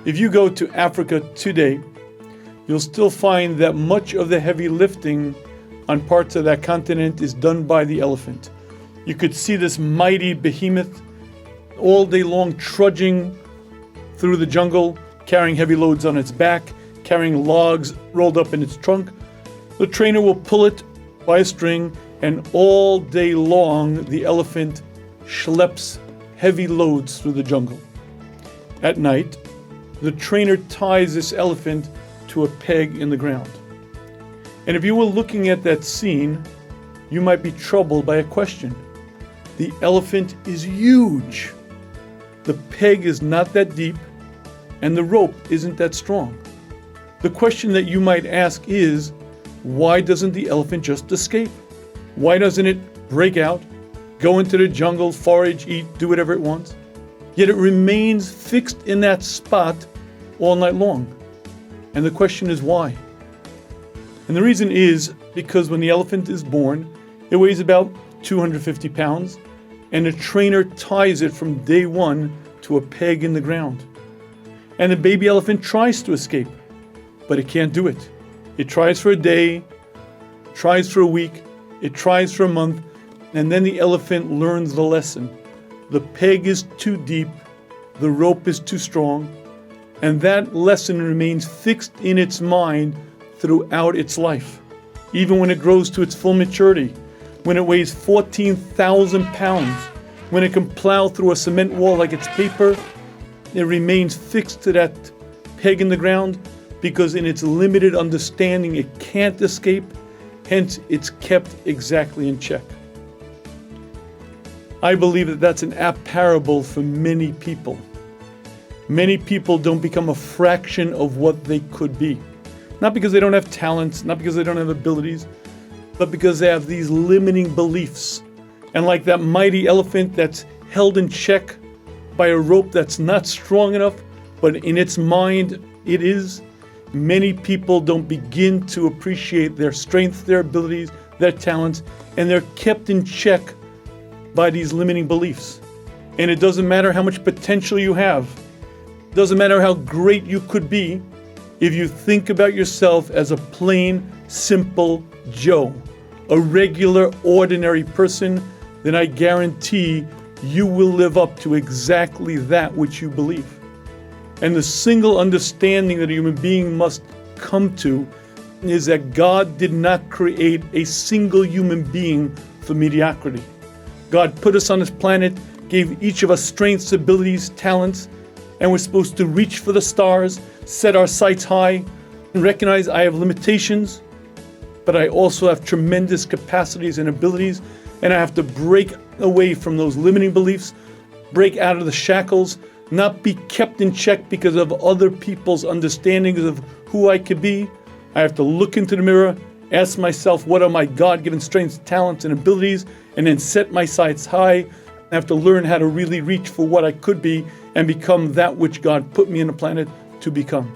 If you go to Africa today, you'll still find that much of the heavy lifting on parts of that continent is done by the elephant. You could see this mighty behemoth all day long trudging through the jungle, carrying heavy loads on its back, carrying logs rolled up in its trunk. The trainer will pull it by a string, and all day long the elephant schleps heavy loads through the jungle. At night, the trainer ties this elephant to a peg in the ground. And if you were looking at that scene, you might be troubled by a question. The elephant is huge. The peg is not that deep, and the rope isn't that strong. The question that you might ask is, why doesn't the elephant just escape? Why doesn't it break out, go into the jungle, forage, eat, do whatever it wants? Yet it remains fixed in that spot all night long. And the question is why? And the reason is because when the elephant is born, it weighs about 250 pounds, and the trainer ties it from day one to a peg in the ground. And the baby elephant tries to escape, but it can't do it. It tries for a day, tries for a week, it tries for a month, and then the elephant learns the lesson. The peg is too deep, the rope is too strong, and that lesson remains fixed in its mind throughout its life. Even when it grows to its full maturity, when it weighs 14,000 pounds, when it can plow through a cement wall like it's paper, it remains fixed to that peg in the ground because in its limited understanding it can't escape, hence it's kept exactly in check. I believe that that's an apt parable for many people. Many people don't become a fraction of what they could be. Not because they don't have talents, not because they don't have abilities, but because they have these limiting beliefs. And like that mighty elephant that's held in check by a rope that's not strong enough, but in its mind it is, many people don't begin to appreciate their strengths, their abilities, their talents, and they're kept in check by these limiting beliefs. And it doesn't matter how much potential you have. It doesn't matter how great you could be. If you think about yourself as a plain, simple Joe, a regular, ordinary person, then I guarantee you will live up to exactly that which you believe. And the single understanding that a human being must come to is that God did not create a single human being for mediocrity. God put us on this planet, gave each of us strengths, abilities, talents, and we're supposed to reach for the stars, set our sights high, and recognize I have limitations, but I also have tremendous capacities and abilities, and I have to break away from those limiting beliefs, break out of the shackles, not be kept in check because of other people's understandings of who I could be. I have to look into the mirror, ask myself, what are my God-given strengths, talents, and abilities, and then set my sights high. I have to learn how to really reach for what I could be and become that which God put me on the planet to become.